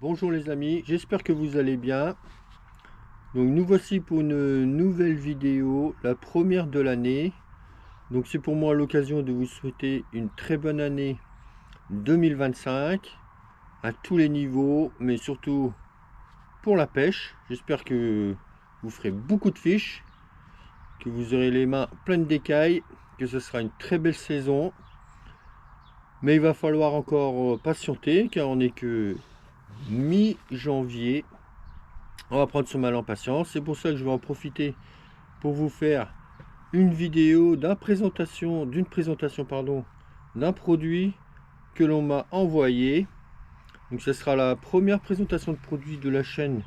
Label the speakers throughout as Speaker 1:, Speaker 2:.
Speaker 1: Bonjour les amis, j'espère que vous allez bien. Donc nous voici pour une nouvelle vidéo, la première de l'année. Donc c'est pour moi l'occasion de vous souhaiter une très bonne année 2025 à tous les niveaux, mais surtout pour la pêche. J'espère que vous ferez beaucoup de fiches, que vous aurez les mains pleines d'écailles, que ce sera une très belle saison. Mais il va falloir encore patienter car on n'est que mi-janvier. On va prendre son mal en patience. C'est pour ça que je vais en profiter pour vous faire une vidéo d'une présentation d'un produit que l'on m'a envoyé. Donc ce sera la première présentation de produit de la chaîne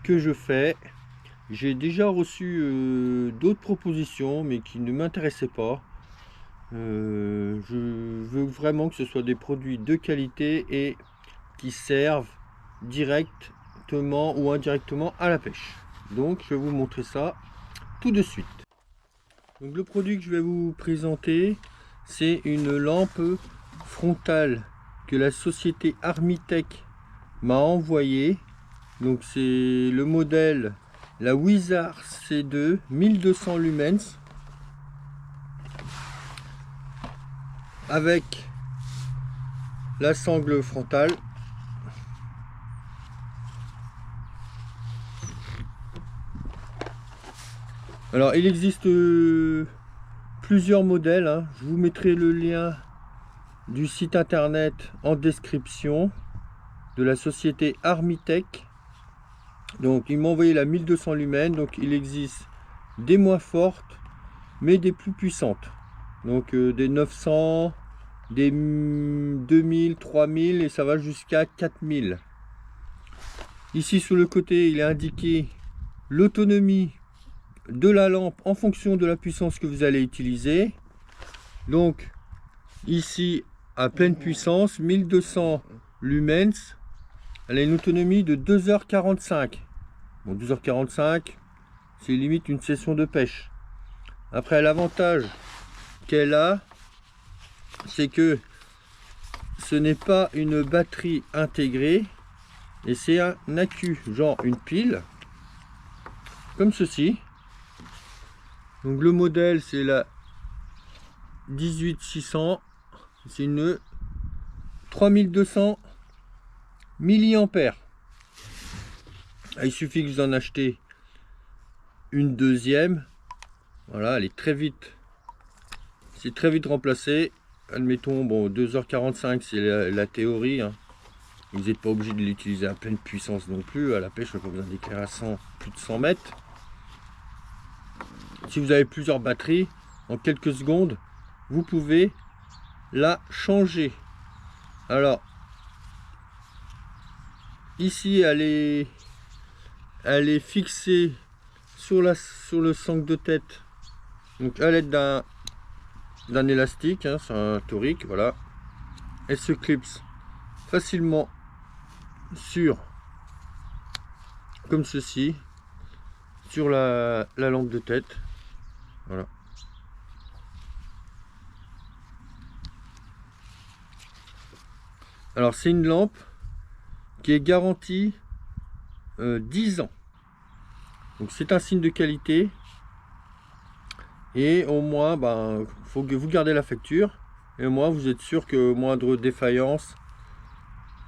Speaker 1: que je fais. J'ai déjà reçu d'autres propositions mais qui ne m'intéressaient pas. Je veux vraiment que ce soit des produits de qualité et qui servent directement ou indirectement à la pêche. Donc je vais vous montrer ça tout de suite. Donc le produit que je vais vous présenter, c'est une lampe frontale que la société Armitech m'a envoyée. Donc c'est le modèle, la Wizard C2 1200 lumens avec la sangle frontale. Alors il existe plusieurs modèles, hein. Je vous mettrai le lien du site internet en description de la société Armitech. Donc ils m'ont envoyé la 1200 lumens, donc il existe des moins fortes mais des plus puissantes. Donc des 900, des 2000, 3000 et ça va jusqu'à 4000. Ici sur le côté il est indiqué l'autonomie de la lampe en fonction de la puissance que vous allez utiliser. Donc ici à pleine puissance 1200 lumens, elle a une autonomie de 2h45. Bon, 2h45 c'est limite une session de pêche. Après l'avantage qu'elle a, c'est que ce n'est pas une batterie intégrée et c'est un accu, genre une pile comme ceci. Donc le modèle c'est la 18600, c'est une 3200 milliampères. Il suffit que vous en achetez une deuxième. Voilà, elle est très vite, c'est très vite remplacé. Admettons, bon, 2h45 c'est la théorie, hein. Vous n'êtes pas obligé de l'utiliser à pleine puissance non plus. À la pêche, il n'y a pas besoin d'éclairer à 100, plus de 100 mètres. Si vous avez plusieurs batteries, en quelques secondes, vous pouvez la changer. Alors, ici, elle est fixée sur le sangle de tête, donc à l'aide d'un élastique, hein, c'est un torique, voilà. Elle se clipse facilement sur, comme ceci, sur la lampe de tête. Voilà. Alors c'est une lampe qui est garantie 10 ans. Donc c'est un signe de qualité. Et au moins, ben, faut que vous gardez la facture. Et au moins vous êtes sûr que moindre défaillance,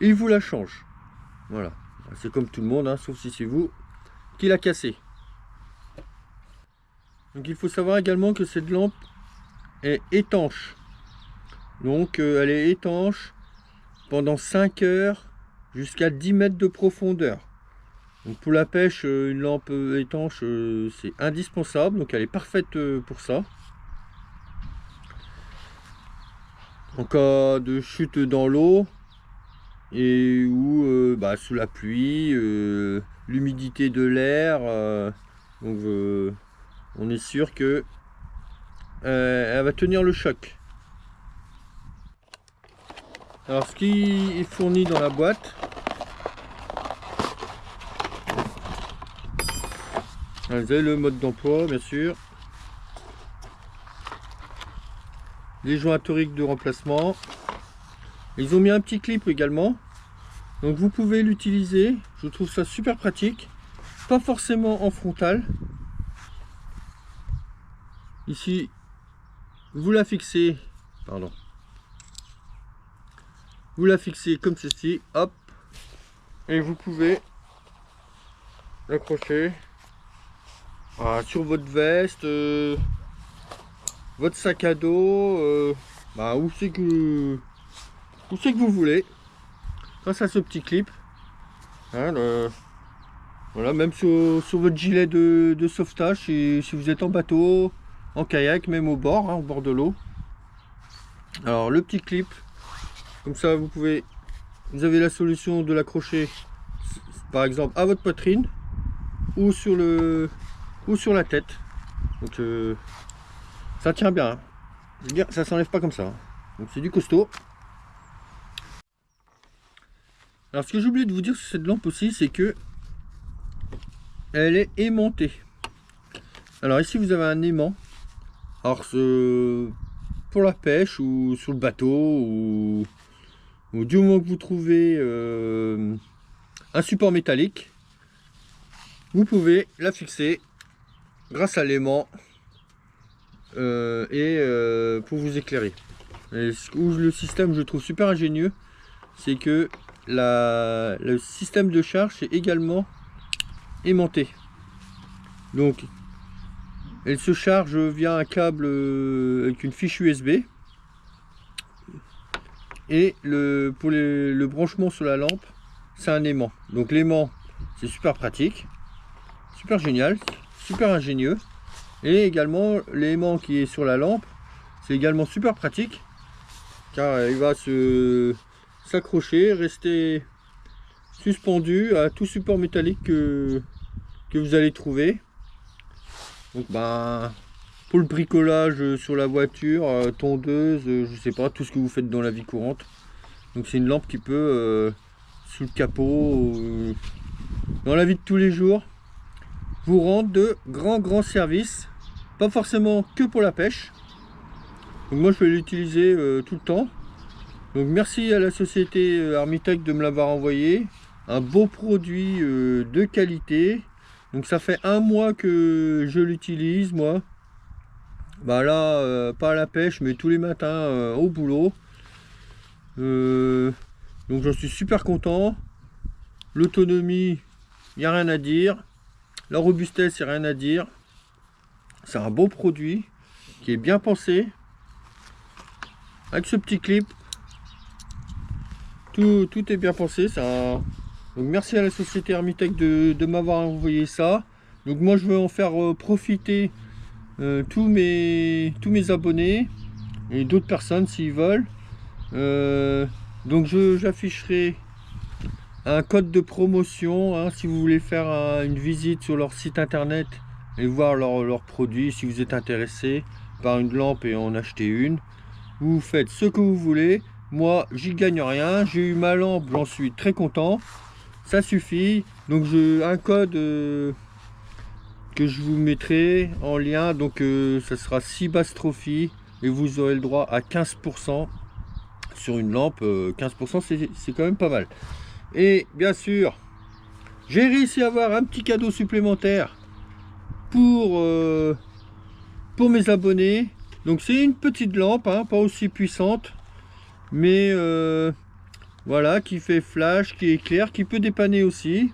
Speaker 1: il vous la change. Voilà. C'est comme tout le monde, hein, sauf si c'est vous qui l'a cassé. Donc il faut savoir également que cette lampe est étanche. Donc elle est étanche pendant 5 heures jusqu'à 10 mètres de profondeur. Donc pour la pêche, une lampe étanche c'est indispensable, donc elle est parfaite pour ça. En cas de chute dans l'eau et ou sous la pluie, l'humidité de l'air, on est sûr que elle va tenir le choc. Alors ce qui est fourni dans la boîte, vous avez le mode d'emploi bien sûr, les joints toriques de remplacement, ils ont mis un petit clip également Donc vous pouvez l'utiliser, je trouve ça super pratique, pas forcément en frontal. Ici, vous la fixez, pardon, vous la fixez comme ceci, hop, et vous pouvez l'accrocher sur votre veste, votre sac à dos, où c'est que vous voulez, grâce à ce petit clip. Hein, voilà, même sur votre gilet de sauvetage, si vous êtes en bateau, en kayak, même au bord, au bord de l'eau. Alors le petit clip, comme ça vous avez la solution de l'accrocher, par exemple à votre poitrine ou sur la tête. Donc ça tient bien. Hein. Je veux dire, ça s'enlève pas comme ça. Hein. Donc c'est du costaud. Alors ce que j'ai oublié de vous dire sur cette lampe aussi, c'est que elle est aimantée. Alors ici vous avez un aimant. Alors pour la pêche ou sur le bateau ou du moment que vous trouvez un support métallique, vous pouvez la fixer grâce à l'aimant pour vous éclairer. Et le système je trouve super ingénieux, c'est que le système de charge est également aimanté. Donc elle se charge via un câble avec une fiche USB. Et pour le branchement sur la lampe, c'est un aimant. Donc l'aimant, c'est super pratique, super génial, super ingénieux. Et également l'aimant qui est sur la lampe, c'est également super pratique, car il va s'accrocher, rester suspendu à tout support métallique que vous allez trouver. Donc pour le bricolage sur la voiture, tondeuse, je sais pas, tout ce que vous faites dans la vie courante. Donc c'est une lampe qui peut, sous le capot, dans la vie de tous les jours, vous rendre de grands services. Pas forcément que pour la pêche. Donc moi je vais l'utiliser tout le temps. Donc merci à la société Armitech de me l'avoir envoyé. Un beau produit de qualité. Donc ça fait un mois que je l'utilise moi. Là, pas à la pêche, mais tous les matins au boulot. Donc j'en suis super content. L'autonomie, il n'y a rien à dire. La robustesse, il n'y a rien à dire. C'est un beau produit qui est bien pensé. Avec ce petit clip, tout est bien pensé. Donc merci à la société Armitech de m'avoir envoyé ça. Donc moi je veux en faire profiter tous mes abonnés et d'autres personnes s'ils veulent. Donc j'afficherai un code de promotion hein, si vous voulez faire une visite sur leur site internet et voir leurs produits. Si vous êtes intéressé par une lampe et en acheter une, vous faites ce que vous voulez. Moi j'y gagne rien, j'ai eu ma lampe, j'en suis très content, ça suffit. Donc un code que je vous mettrai en lien, donc ça sera Seabass-Trophy et vous aurez le droit à 15% sur une lampe. 15% c'est quand même pas mal. Et bien sûr j'ai réussi à avoir un petit cadeau supplémentaire pour mes abonnés. Donc c'est une petite lampe hein, pas aussi puissante, mais voilà, qui fait flash, qui éclaire, qui peut dépanner aussi.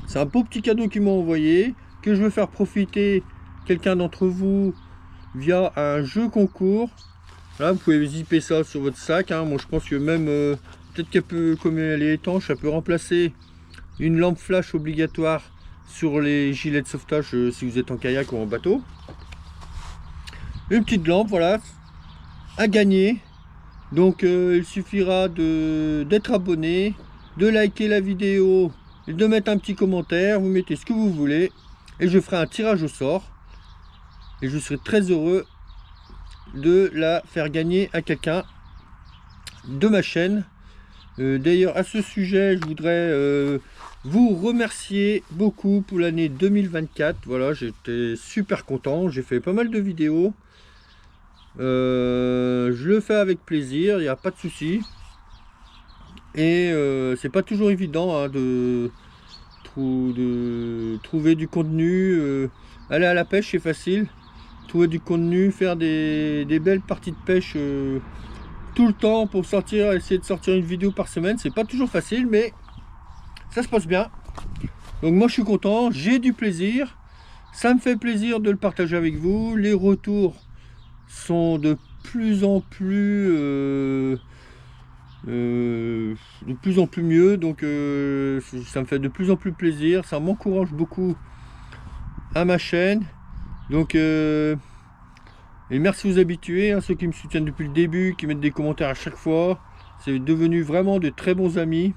Speaker 1: C'est un beau petit cadeau qu'ils m'ont envoyé, que je veux faire profiter quelqu'un d'entre vous via un jeu concours. Là vous pouvez zipper ça sur votre sac hein. Moi je pense que même peut-être qu'elle peut, comme elle est étanche, ça peut remplacer une lampe flash obligatoire sur les gilets de sauvetage si vous êtes en kayak ou en bateau. Une petite lampe, voilà, à gagner. Donc il suffira d'être abonné, de liker la vidéo et de mettre un petit commentaire. Vous mettez ce que vous voulez et je ferai un tirage au sort. Et je serai très heureux de la faire gagner à quelqu'un de ma chaîne. D'ailleurs à ce sujet je voudrais vous remercier beaucoup pour l'année 2024. Voilà, j'étais super content, j'ai fait pas mal de vidéos, je le fais avec plaisir, il n'y a pas de souci. Et c'est pas toujours évident hein, de trouver du contenu. Aller à la pêche, c'est facile. Trouver du contenu, faire des belles parties de pêche tout le temps pour essayer de sortir une vidéo par semaine, c'est pas toujours facile, mais ça se passe bien. Donc moi je suis content, j'ai du plaisir. Ça me fait plaisir de le partager avec vous. Les retours sont de plus en plus mieux, donc ça me fait de plus en plus plaisir, ça m'encourage beaucoup à ma chaîne. Donc et merci aux habitués, hein, ceux qui me soutiennent depuis le début, qui mettent des commentaires à chaque fois. C'est devenu vraiment de très bons amis.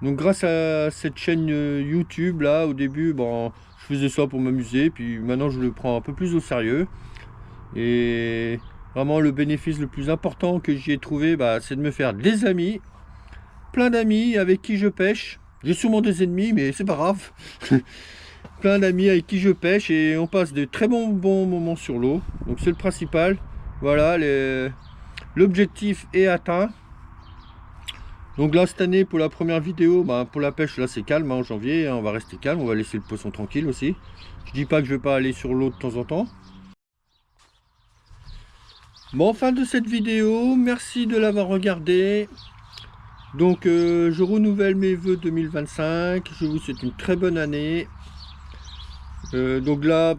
Speaker 1: Donc grâce à cette chaîne YouTube là, au début bon, je faisais ça pour m'amuser, puis maintenant je le prends un peu plus au sérieux. Et vraiment le bénéfice le plus important que j'y ai trouvé, bah, c'est de me faire des amis, plein d'amis avec qui je pêche. J'ai sûrement des ennemis, mais c'est pas grave. Plein d'amis avec qui je pêche et on passe de très bons moments sur l'eau. Donc c'est le principal. Voilà, l'objectif est atteint. Donc là cette année pour la première vidéo, bah, pour la pêche là c'est calme hein, en janvier, hein, on va rester calme, on va laisser le poisson tranquille aussi. Je dis pas que je vais pas aller sur l'eau de temps en temps. Bon, fin de cette vidéo, merci de l'avoir regardé. Donc je renouvelle mes vœux 2025, je vous souhaite une très bonne année. Donc là,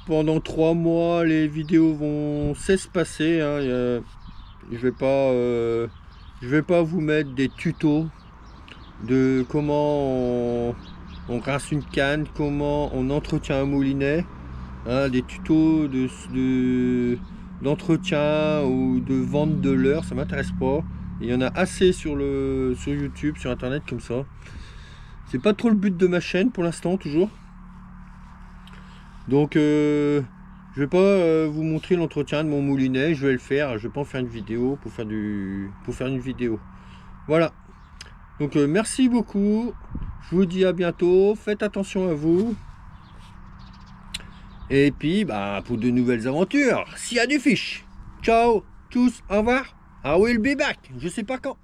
Speaker 1: pendant 3 mois, les vidéos vont s'espacer. Hein. Je vais pas vous mettre des tutos de comment on rince une canne, comment on entretient un moulinet, hein, des tutos d'entretien ou de vente de leurre, ça m'intéresse pas. Il y en a assez sur YouTube, sur internet comme ça. C'est pas trop le but de ma chaîne pour l'instant, toujours. Donc je vais pas vous montrer l'entretien de mon moulinet, je vais le faire, je vais pas en faire une vidéo pour faire une vidéo. Voilà. Donc merci beaucoup. Je vous dis à bientôt, faites attention à vous. Et puis bah pour de nouvelles aventures, s'il y a du fish. Ciao tous, au revoir. I will be back. Je sais pas quand.